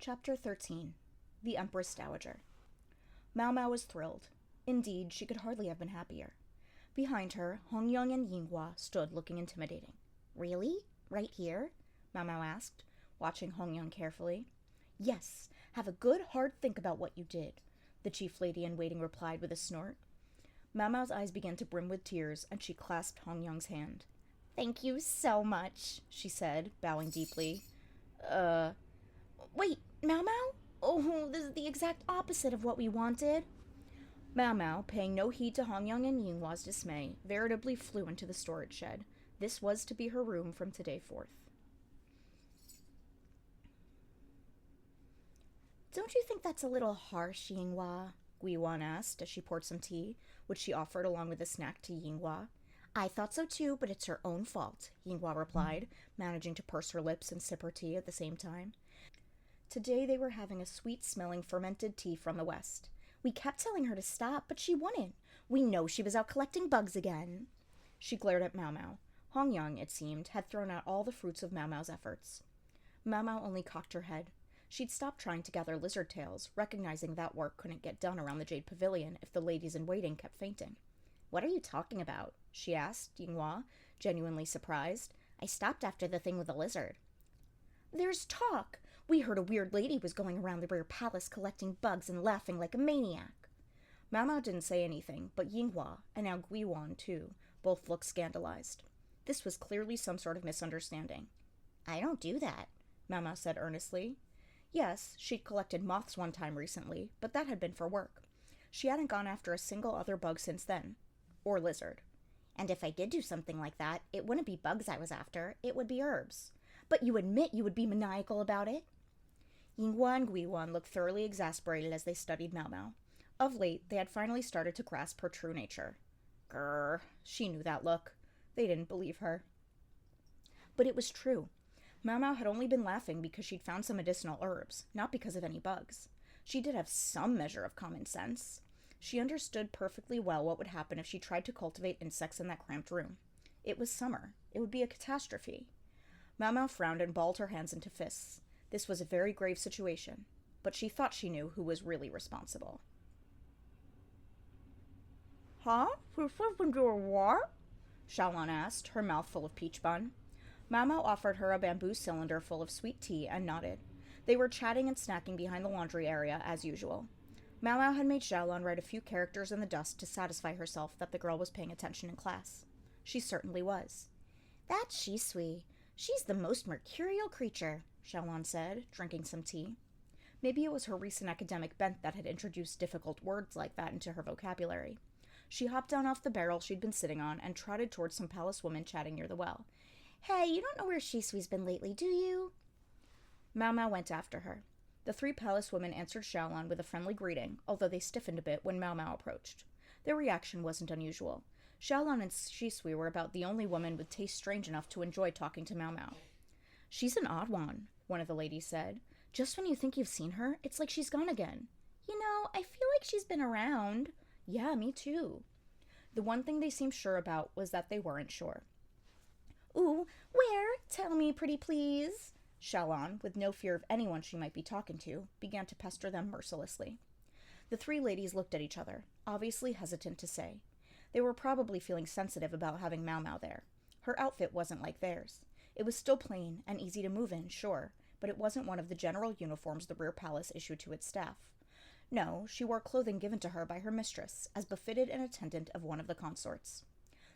Chapter 13. The Empress Dowager. Mao Mao was thrilled. Indeed, she could hardly have been happier. Behind her, Hongyang and Yinghua stood looking intimidating. "Really? Right here?" Mao Mao asked, watching Hongyang carefully. "Yes, have a good hard think about what you did," the chief lady in waiting replied with a snort. Mao Mao's eyes began to brim with tears, and she clasped Hongyang's hand. "Thank you so much," she said, bowing deeply. Wait, Mao Mao? Oh, this is the exact opposite of what we wanted." Mao Mao, paying no heed to Hongyang and Yinghua's dismay, veritably flew into the storage shed. This was to be her room from today forth. "Don't you think that's a little harsh, Yinghua?" Guiwan asked as she poured some tea, which she offered along with a snack to Yinghua. "I thought so too, but it's her own fault," Yinghua replied, managing to purse her lips and sip her tea at the same time. Today they were having a sweet-smelling fermented tea from the west. "We kept telling her to stop, but she wouldn't. We know she was out collecting bugs again." She glared at Mao Mao. Hongyang, it seemed, had thrown out all the fruits of Mao Mao's efforts. Mao Mao only cocked her head. She'd stopped trying to gather lizard tails, recognizing that work couldn't get done around the Jade Pavilion if the ladies-in-waiting kept fainting. "What are you talking about?" she asked Yinghua, genuinely surprised. "I stopped after the thing with the lizard." "There's talk. We heard a weird lady was going around the rear palace collecting bugs and laughing like a maniac." Mao Mao didn't say anything, but Yinghua, and now Guiwan too, both looked scandalized. This was clearly some sort of misunderstanding. "I don't do that," Mao Mao said earnestly. Yes, she'd collected moths one time recently, but that had been for work. She hadn't gone after a single other bug since then. Or lizard. "And if I did do something like that, it wouldn't be bugs I was after, it would be herbs." "But you admit you would be maniacal about it?" Yinghua and Guiwan looked thoroughly exasperated as they studied Mao Mao. Of late, they had finally started to grasp her true nature. Grrr, she knew that look. They didn't believe her. But it was true. Mao Mao had only been laughing because she'd found some medicinal herbs, not because of any bugs. She did have some measure of common sense. She understood perfectly well what would happen if she tried to cultivate insects in that cramped room. It was summer. It would be a catastrophe. Mao Mao frowned and balled her hands into fists. This was a very grave situation, but she thought she knew who was really responsible. "Huh? Who slipped into a what?" Xiaolon asked, her mouth full of peach bun. Mao Mao offered her a bamboo cylinder full of sweet tea and nodded. They were chatting and snacking behind the laundry area, as usual. Mao Mao had made Xiaolon write a few characters in the dust to satisfy herself that the girl was paying attention in class. She certainly was. "That's Shisui. She's the most mercurial creature," Xiaolon said, drinking some tea. Maybe it was her recent academic bent that had introduced difficult words like that into her vocabulary. She hopped down off the barrel she'd been sitting on and trotted towards some palace women chatting near the well. "Hey, you don't know where Shisui's been lately, do you?" Mao Mao went after her. The three palace women answered Xiaolon with a friendly greeting, although they stiffened a bit when Mao Mao approached. Their reaction wasn't unusual. Xiaolon and Shisui were about the only women with taste strange enough to enjoy talking to Mao Mao. "She's an odd one of the ladies said. "Just when you think you've seen her, it's like she's gone again." "You know, I feel like she's been around." "Yeah, me too." The one thing they seemed sure about was that they weren't sure. "Ooh, where? Tell me, pretty please." Xiaolon, with no fear of anyone she might be talking to, began to pester them mercilessly. The three ladies looked at each other, obviously hesitant to say. They were probably feeling sensitive about having Mao Mao there. Her outfit wasn't like theirs. It was still plain and easy to move in, sure, but it wasn't one of the general uniforms the rear palace issued to its staff. No, she wore clothing given to her by her mistress, as befitted an attendant of one of the consorts.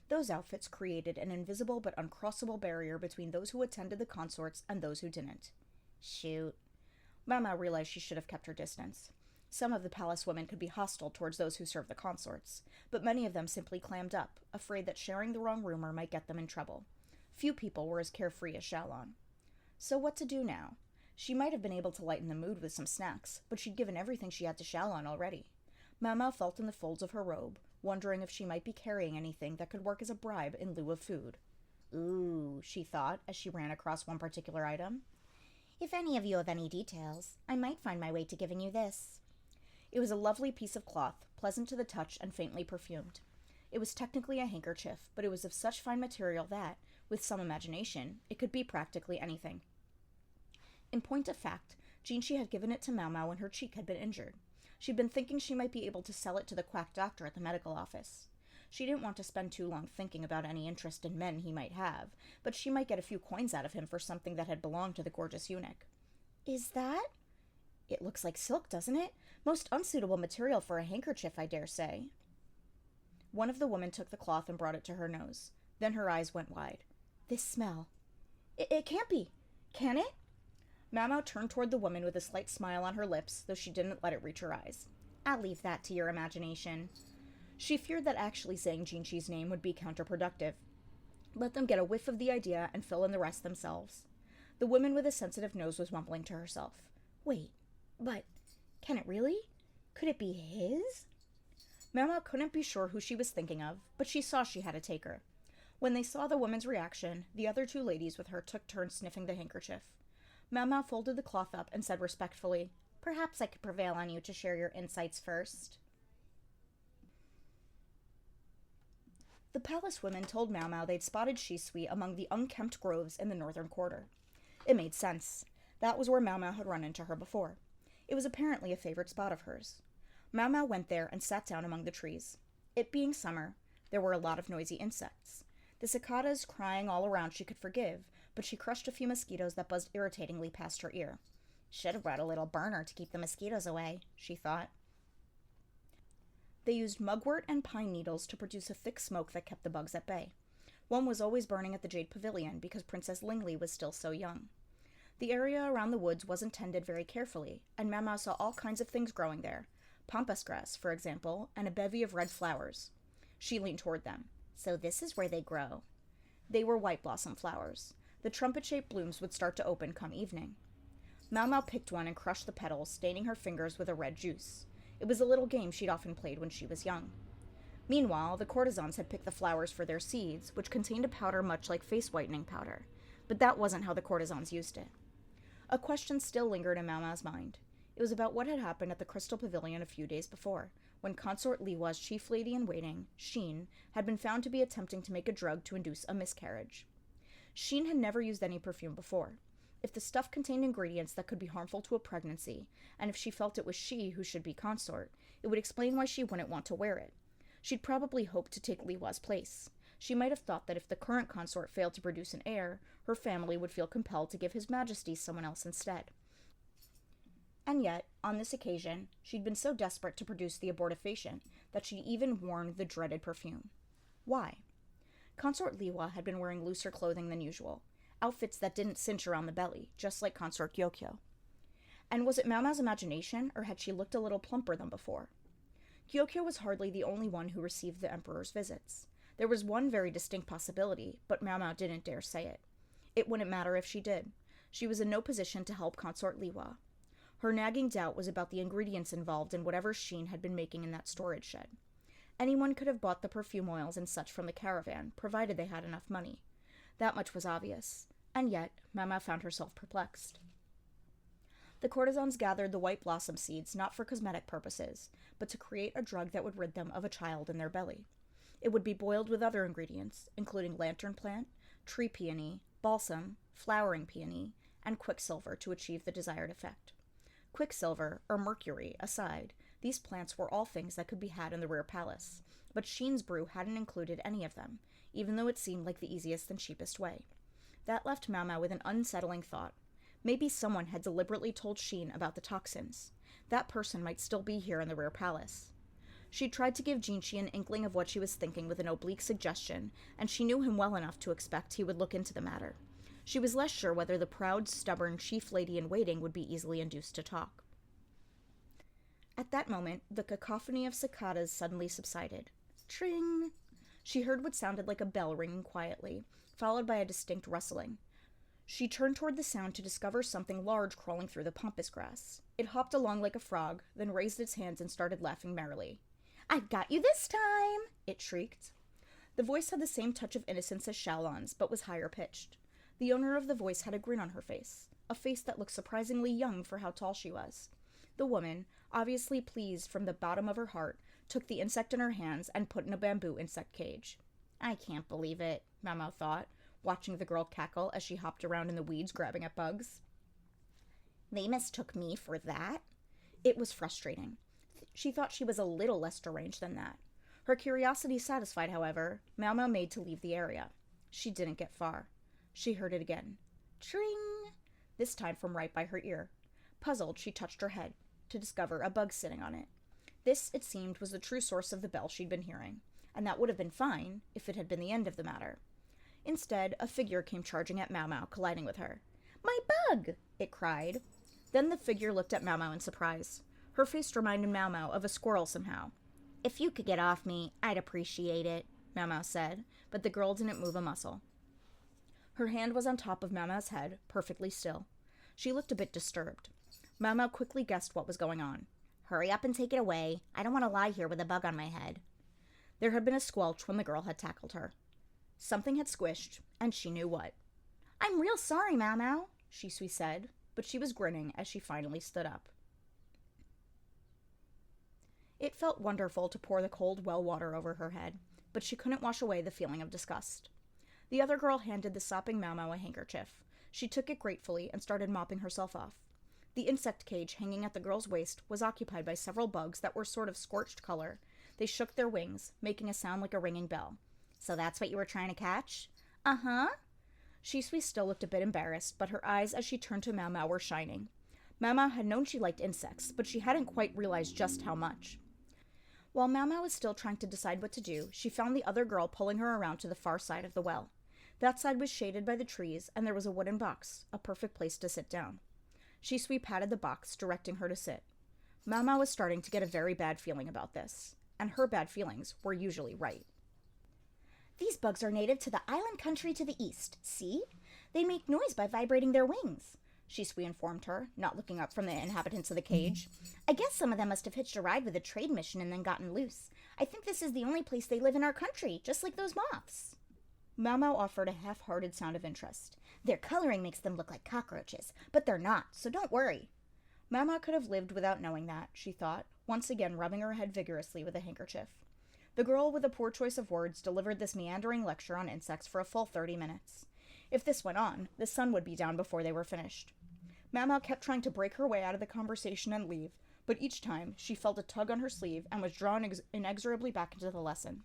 Those outfits created an invisible but uncrossable barrier between those who attended the consorts and those who didn't. Shoot. Mao Mao realized she should have kept her distance. Some of the palace women could be hostile towards those who served the consorts, but many of them simply clammed up, afraid that sharing the wrong rumor might get them in trouble. Few people were as carefree as Xiaolon. So what to do now? She might have been able to lighten the mood with some snacks, but she'd given everything she had to Xiaolon already. Mao Mao felt in the folds of her robe, wondering if she might be carrying anything that could work as a bribe in lieu of food. Ooh, she thought as she ran across one particular item. "If any of you have any details, I might find my way to giving you this." It was a lovely piece of cloth, pleasant to the touch and faintly perfumed. It was technically a handkerchief, but it was of such fine material that, with some imagination, it could be practically anything. In point of fact, Jinchi had given it to Mau Mau when her cheek had been injured. She'd been thinking she might be able to sell it to the quack doctor at the medical office. She didn't want to spend too long thinking about any interest in men he might have, but she might get a few coins out of him for something that had belonged to the gorgeous eunuch. Is that? It looks like silk, doesn't it? Most unsuitable material for a handkerchief, I dare say. One of the women took the cloth and brought it to her nose. Then her eyes went wide. This smell. It can't be. Can it? Mau Mau turned toward the woman with a slight smile on her lips, though she didn't let it reach her eyes. I'll leave that to your imagination. She feared that actually saying Jinchi's name would be counterproductive. Let them get a whiff of the idea and fill in the rest themselves. The woman with a sensitive nose was mumbling to herself. Wait, but can it really? Could it be his? Mau Mau couldn't be sure who she was thinking of, but she saw she had a taker. When they saw the woman's reaction, the other two ladies with her took turns sniffing the handkerchief. Mau Mau folded the cloth up and said respectfully, Perhaps I could prevail on you to share your insights first. The palace women told Mau Mau they'd spotted Shisui among the unkempt groves in the northern quarter. It made sense. That was where Mau Mau had run into her before. It was apparently a favorite spot of hers. Mau Mau went there and sat down among the trees. It being summer, there were a lot of noisy insects. The cicadas crying all around she could forgive, but she crushed a few mosquitoes that buzzed irritatingly past her ear. Should have brought a little burner to keep the mosquitoes away, she thought. They used mugwort and pine needles to produce a thick smoke that kept the bugs at bay. One was always burning at the Jade Pavilion because Princess Lingli was still so young. The area around the woods wasn't tended very carefully, and Mau Mau saw all kinds of things growing there. Pampas grass, for example, and a bevy of red flowers. She leaned toward them. So this is where they grow. They were white blossom flowers. The trumpet-shaped blooms would start to open come evening. Mau Mau picked one and crushed the petals, staining her fingers with a red juice. It was a little game she'd often played when she was young. Meanwhile, the courtesans had picked the flowers for their seeds, which contained a powder much like face-whitening powder. But that wasn't how the courtesans used it. A question still lingered in Mau Mau's mind. It was about what had happened at the Crystal Pavilion a few days before, when Consort Liwa's chief lady-in-waiting, Sheen, had been found to be attempting to make a drug to induce a miscarriage. Sheen had never used any perfume before. If the stuff contained ingredients that could be harmful to a pregnancy, and if she felt it was she who should be consort, it would explain why she wouldn't want to wear it. She'd probably hoped to take Liwa's place. She might have thought that if the current consort failed to produce an heir, her family would feel compelled to give His Majesty someone else instead. And yet, on this occasion, she'd been so desperate to produce the abortifacient that she'd even worn the dreaded perfume. Why? Consort Liwa had been wearing looser clothing than usual, outfits that didn't cinch around the belly, just like Consort Gyokyo. And was it Mau Mau's imagination, or had she looked a little plumper than before? Gyokyo was hardly the only one who received the Emperor's visits. There was one very distinct possibility, but Mau Mau didn't dare say it. It wouldn't matter if she did. She was in no position to help Consort Liwa. Her nagging doubt was about the ingredients involved in whatever Sheen had been making in that storage shed. Anyone could have bought the perfume oils and such from the caravan, provided they had enough money. That much was obvious, and yet Mau Mau found herself perplexed. The courtesans gathered the white blossom seeds not for cosmetic purposes, but to create a drug that would rid them of a child in their belly. It would be boiled with other ingredients, including lantern plant, tree peony, balsam, flowering peony, and quicksilver to achieve the desired effect. Quicksilver, or mercury, aside, these plants were all things that could be had in the rear palace, but Sheen's brew hadn't included any of them, even though it seemed like the easiest and cheapest way. That left Mau Mau with an unsettling thought. Maybe someone had deliberately told Sheen about the toxins. That person might still be here in the rear palace. She tried to give Jinchi an inkling of what she was thinking with an oblique suggestion, and she knew him well enough to expect he would look into the matter. She was less sure whether the proud, stubborn chief lady-in-waiting would be easily induced to talk. At that moment, the cacophony of cicadas suddenly subsided. Tring! She heard what sounded like a bell ringing quietly, followed by a distinct rustling. She turned toward the sound to discover something large crawling through the pampas grass. It hopped along like a frog, then raised its hands and started laughing merrily. "I've got you this time!" it shrieked. The voice had the same touch of innocence as Xiaolon's, but was higher pitched. The owner of the voice had a grin on her face, a face that looked surprisingly young for how tall she was. The woman, obviously pleased from the bottom of her heart, took the insect in her hands and put in a bamboo insect cage. I can't believe it, Mau Mau thought, watching the girl cackle as she hopped around in the weeds grabbing at bugs. They mistook me for that? It was frustrating. She thought she was a little less deranged than that. Her curiosity satisfied, however, Mau Mau made to leave the area. She didn't get far. She heard it again. Tring! This time from right by her ear. Puzzled, she touched her head to discover a bug sitting on it. This, it seemed, was the true source of the bell she'd been hearing, and that would have been fine if it had been the end of the matter. Instead, a figure came charging at Mau Mau, colliding with her. My bug! It cried. Then the figure looked at Mau Mau in surprise. Her face reminded Mau Mau of a squirrel somehow. If you could get off me, I'd appreciate it, Mau Mau said, but the girl didn't move a muscle. Her hand was on top of Mau Mau's head, perfectly still. She looked a bit disturbed. Mau Mau quickly guessed what was going on. Hurry up and take it away. I don't want to lie here with a bug on my head. There had been a squelch when the girl had tackled her. Something had squished, and she knew what. I'm real sorry, Mau Mau, Shisui said, but she was grinning as she finally stood up. It felt wonderful to pour the cold well water over her head, but she couldn't wash away the feeling of disgust. The other girl handed the sopping Mau Mau a handkerchief. She took it gratefully and started mopping herself off. The insect cage hanging at the girl's waist was occupied by several bugs that were sort of scorched color. They shook their wings, making a sound like a ringing bell. So that's what you were trying to catch? Uh-huh. Shisui still looked a bit embarrassed, but her eyes as she turned to Mau Mau were shining. Mau Mau had known she liked insects, but she hadn't quite realized just how much. While Mau Mau was still trying to decide what to do, she found the other girl pulling her around to the far side of the well. That side was shaded by the trees, and there was a wooden box, a perfect place to sit down. Shisui patted the box, directing her to sit. Mau Mau was starting to get a very bad feeling about this, and her bad feelings were usually right. These bugs are native to the island country to the east, see? They make noise by vibrating their wings, Shisui informed her, not looking up from the inhabitants of the cage. I guess some of them must have hitched a ride with a trade mission and then gotten loose. I think this is the only place they live in our country, just like those moths. Mau Mau offered a half-hearted sound of interest. Their coloring makes them look like cockroaches, but they're not, so don't worry. Mau Mau could have lived without knowing that, she thought, once again rubbing her head vigorously with a handkerchief. The girl with a poor choice of words delivered this meandering lecture on insects for a full 30 minutes. If this went on, the sun would be down before they were finished. Mau Mau kept trying to break her way out of the conversation and leave, but each time she felt a tug on her sleeve and was drawn inexorably back into the lesson.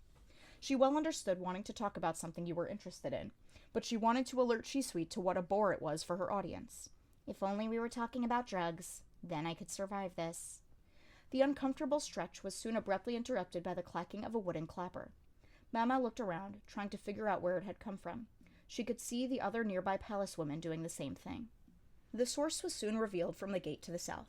She well understood wanting to talk about something you were interested in, but she wanted to alert Shisui to what a bore it was for her audience. If only we were talking about drugs, then I could survive this. The uncomfortable stretch was soon abruptly interrupted by the clacking of a wooden clapper. Mau Mau looked around, trying to figure out where it had come from. She could see the other nearby palace women doing the same thing. The source was soon revealed from the gate to the south.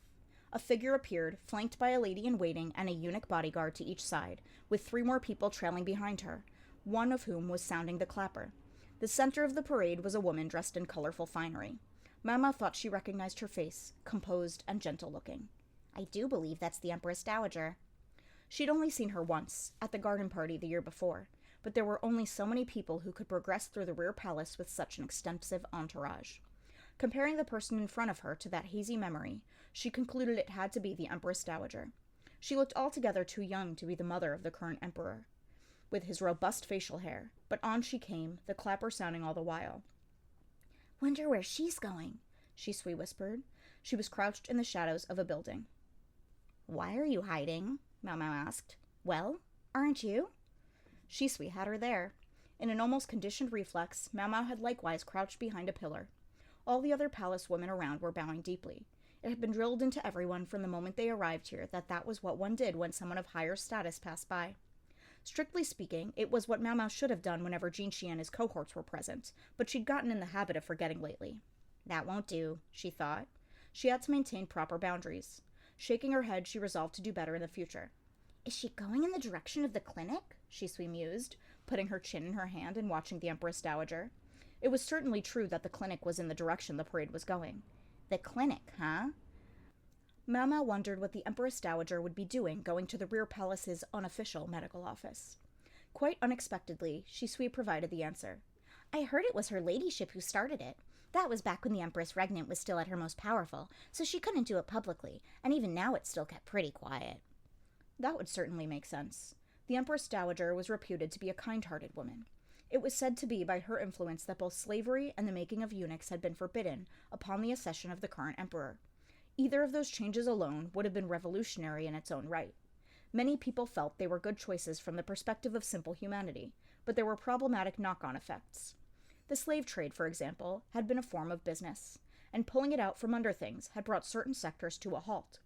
A figure appeared, flanked by a lady-in-waiting and a eunuch bodyguard to each side, with 3 more people trailing behind her, one of whom was sounding the clapper. The center of the parade was a woman dressed in colorful finery. Mau Mau thought she recognized her face, composed and gentle-looking. I do believe that's the Empress Dowager. She'd only seen her once, at the garden party the year before, but there were only so many people who could progress through the rear palace with such an extensive entourage. Comparing the person in front of her to that hazy memory, she concluded it had to be the Empress Dowager. She looked altogether too young to be the mother of the current emperor, with his robust facial hair, but on she came, the clapper sounding all the while. Wonder where she's going, Shisui whispered. She was crouched in the shadows of a building. Why are you hiding? Mau Mau asked. Well, aren't you? Shisui had her there. In an almost conditioned reflex, Mau Mau had likewise crouched behind a pillar. All the other palace women around were bowing deeply. It had been drilled into everyone from the moment they arrived here that was what one did when someone of higher status passed by. Strictly speaking, it was what Mau Mau should have done whenever Jinshi and his cohorts were present, but she'd gotten in the habit of forgetting lately. That won't do, she thought. She had to maintain proper boundaries. Shaking her head, she resolved to do better in the future. Is she going in the direction of the clinic? Shisui mused, putting her chin in her hand and watching the Empress Dowager. It was certainly true that the clinic was in the direction the parade was going. The clinic, huh? Mau Mau wondered what the Empress Dowager would be doing going to the rear palace's unofficial medical office. Quite unexpectedly, Shisui provided the answer. I heard it was her ladyship who started it. That was back when the Empress Regnant was still at her most powerful, so she couldn't do it publicly, and even now it's still kept pretty quiet. That would certainly make sense. The Empress Dowager was reputed to be a kind-hearted woman. It was said to be by her influence that both slavery and the making of eunuchs had been forbidden upon the accession of the current emperor. Either of those changes alone would have been revolutionary in its own right. Many people felt they were good choices from the perspective of simple humanity, but there were problematic knock-on effects. The slave trade, for example, had been a form of business, and pulling it out from under things had brought certain sectors to a halt.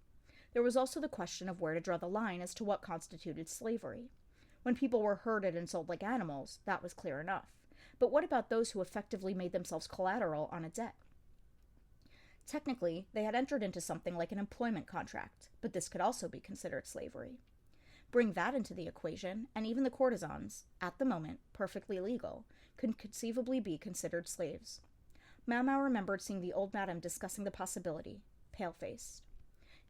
There was also the question of where to draw the line as to what constituted slavery. When people were herded and sold like animals, that was clear enough. But what about those who effectively made themselves collateral on a debt? Technically, they had entered into something like an employment contract, but this could also be considered slavery. Bring that into the equation, and even the courtesans, at the moment perfectly legal, could conceivably be considered slaves. Mau Mau remembered seeing the old madam discussing the possibility, pale-faced.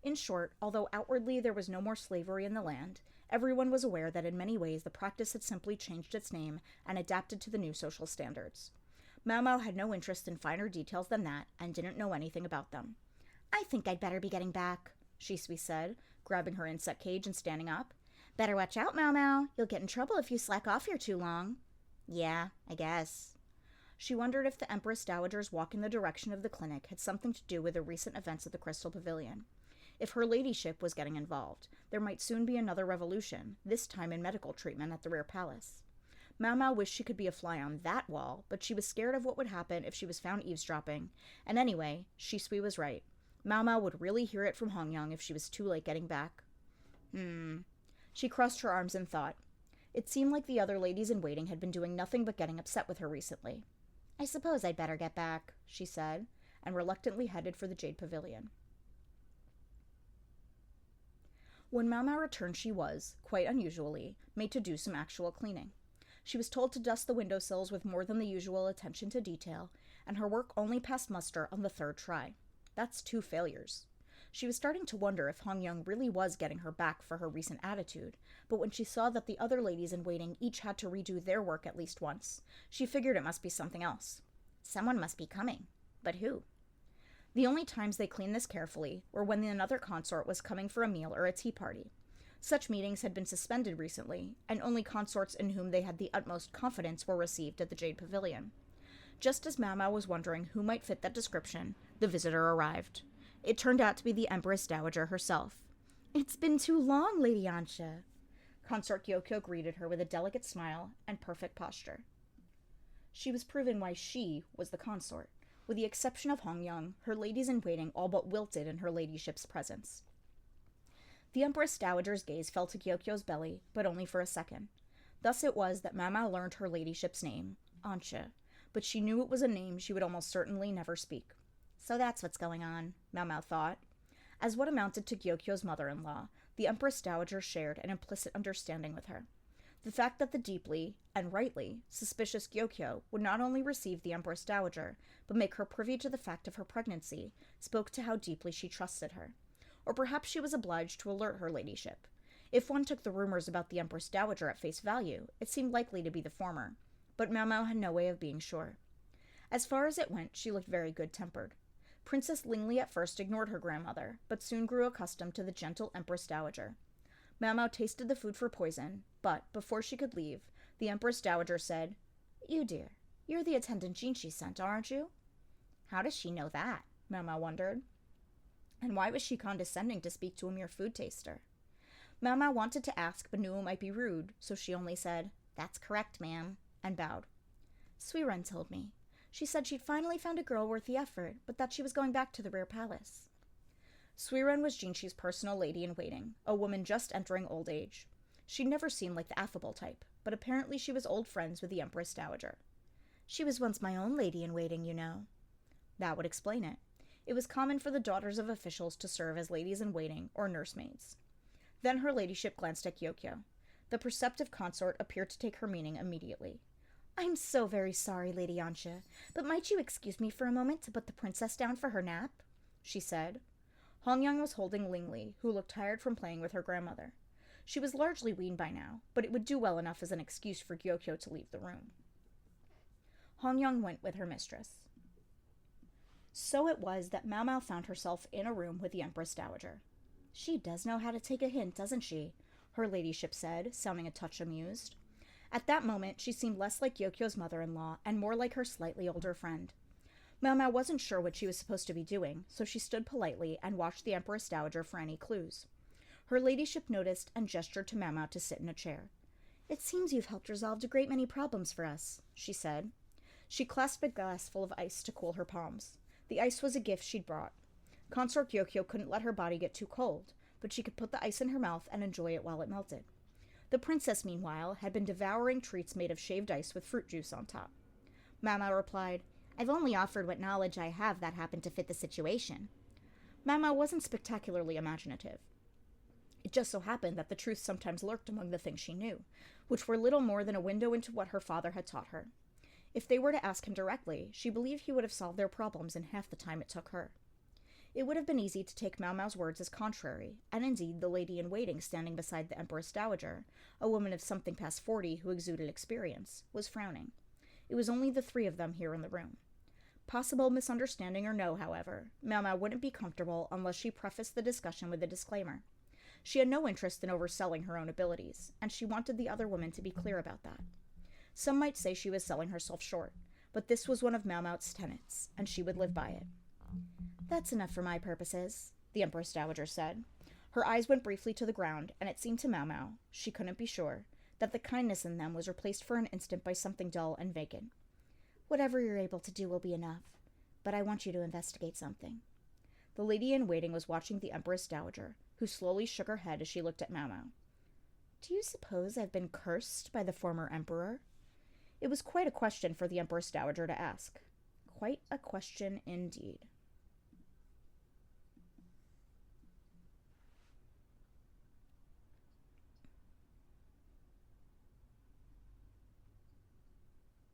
In short, although outwardly there was no more slavery in the land, everyone was aware that in many ways the practice had simply changed its name and adapted to the new social standards. Mau Mau had no interest in finer details than that and didn't know anything about them. "I think I'd better be getting back," Shisui said, grabbing her insect cage and standing up. "Better watch out, Mau Mau. You'll get in trouble if you slack off here too long." "Yeah, I guess." She wondered if the Empress Dowager's walk in the direction of the clinic had something to do with the recent events at the Crystal Pavilion. If her ladyship was getting involved, there might soon be another revolution, this time in medical treatment at the rear palace. Mau Mau wished she could be a fly on that wall, but she was scared of what would happen if she was found eavesdropping, and anyway, Shisui was right. Mau Mau would really hear it from Hongyang if she was too late getting back. She crossed her arms in thought. It seemed like the other ladies-in-waiting had been doing nothing but getting upset with her recently. "I suppose I'd better get back," she said, and reluctantly headed for the Jade Pavilion. When Mau Mau returned, she was, quite unusually, made to do some actual cleaning. She was told to dust the windowsills with more than the usual attention to detail, and her work only passed muster on the third try. That's 2 failures. She was starting to wonder if Hongyang really was getting her back for her recent attitude, but when she saw that the other ladies-in-waiting each had to redo their work at least once, she figured it must be something else. Someone must be coming. But who? The only times they cleaned this carefully were when another consort was coming for a meal or a tea party. Such meetings had been suspended recently, and only consorts in whom they had the utmost confidence were received at the Jade Pavilion. Just as Mau Mau was wondering who might fit that description, the visitor arrived. It turned out to be the Empress Dowager herself. "It's been too long, Lady Ansha." Consort Gyokyo greeted her with a delicate smile and perfect posture. She was proving why she was the consort. With the exception of Hongyang, her ladies-in-waiting all but wilted in her ladyship's presence. The Empress Dowager's gaze fell to Gyokyo's belly, but only for a second. Thus it was that Mau Mau learned her ladyship's name, Ansha, but she knew it was a name she would almost certainly never speak. So that's what's going on, Mau Mau thought. As what amounted to Gyokyo's mother-in-law, the Empress Dowager shared an implicit understanding with her. The fact that the deeply, and rightly, suspicious Gyokyo would not only receive the Empress Dowager, but make her privy to the fact of her pregnancy, spoke to how deeply she trusted her. Or perhaps she was obliged to alert her ladyship. If one took the rumors about the Empress Dowager at face value, it seemed likely to be the former, but Mau Mau had no way of being sure. As far as it went, she looked very good-tempered. Princess Lingli at first ignored her grandmother, but soon grew accustomed to the gentle Empress Dowager. Mau Mau tasted the food for poison, but, before she could leave, the Empress Dowager said, "You dear, you're the attendant Jinchi sent, aren't you?" How does she know that? Mau Mau wondered. And why was she condescending to speak to a mere food taster? Mau Mau wanted to ask, but knew it might be rude, so she only said, "That's correct, ma'am," and bowed. Suiren told me. She said she'd finally found a girl worth the effort, but that she was going back to the rear palace. Suiren was Jinchi's personal lady-in-waiting, a woman just entering old age. She'd never seemed like the affable type, but apparently she was old friends with the Empress Dowager. "She was once my own lady-in-waiting, you know." That would explain it. It was common for the daughters of officials to serve as ladies-in-waiting or nursemaids. Then her ladyship glanced at Gyokyo. The perceptive consort appeared to take her meaning immediately. "I'm so very sorry, Lady Ansha, but might you excuse me for a moment to put the princess down for her nap?" she said. Hongyang was holding Lingli, who looked tired from playing with her grandmother. She was largely weaned by now, but it would do well enough as an excuse for Gyokyo to leave the room. Hongyang went with her mistress. So it was that Mau Mau found herself in a room with the Empress Dowager. "She does know how to take a hint, doesn't she?" her ladyship said, sounding a touch amused. At that moment, she seemed less like Gyokyo's mother-in-law and more like her slightly older friend. Mao Mao wasn't sure what she was supposed to be doing, so she stood politely and watched the Empress Dowager for any clues. Her ladyship noticed and gestured to Mao Mao to sit in a chair. "It seems you've helped resolve a great many problems for us," she said. She clasped a glass full of ice to cool her palms. The ice was a gift she'd brought. Consort Gyokyo couldn't let her body get too cold, but she could put the ice in her mouth and enjoy it while it melted. The princess, meanwhile, had been devouring treats made of shaved ice with fruit juice on top. Mao Mao replied, "I've only offered what knowledge I have that happened to fit the situation." Mao Mao wasn't spectacularly imaginative. It just so happened that the truth sometimes lurked among the things she knew, which were little more than a window into what her father had taught her. If they were to ask him directly, she believed he would have solved their problems in half the time it took her. It would have been easy to take Mao Mao's words as contrary, and indeed the lady-in-waiting standing beside the Empress Dowager, a woman of something past 40 who exuded experience, was frowning. It was only the three of them here in the room. Possible misunderstanding or no, however, Mao Mao wouldn't be comfortable unless she prefaced the discussion with a disclaimer. She had no interest in overselling her own abilities, and she wanted the other women to be clear about that. Some might say she was selling herself short, but this was one of Mao Mao's tenets, and she would live by it. "That's enough for my purposes," the Empress Dowager said. Her eyes went briefly to the ground, and it seemed to Mao Mao, she couldn't be sure, that the kindness in them was replaced for an instant by something dull and vacant. "Whatever you're able to do will be enough, but I want you to investigate something." The lady-in-waiting was watching the Empress Dowager, who slowly shook her head as she looked at Mao Mao. "Do you suppose I've been cursed by the former emperor?" It was quite a question for the Empress Dowager to ask. Quite a question indeed.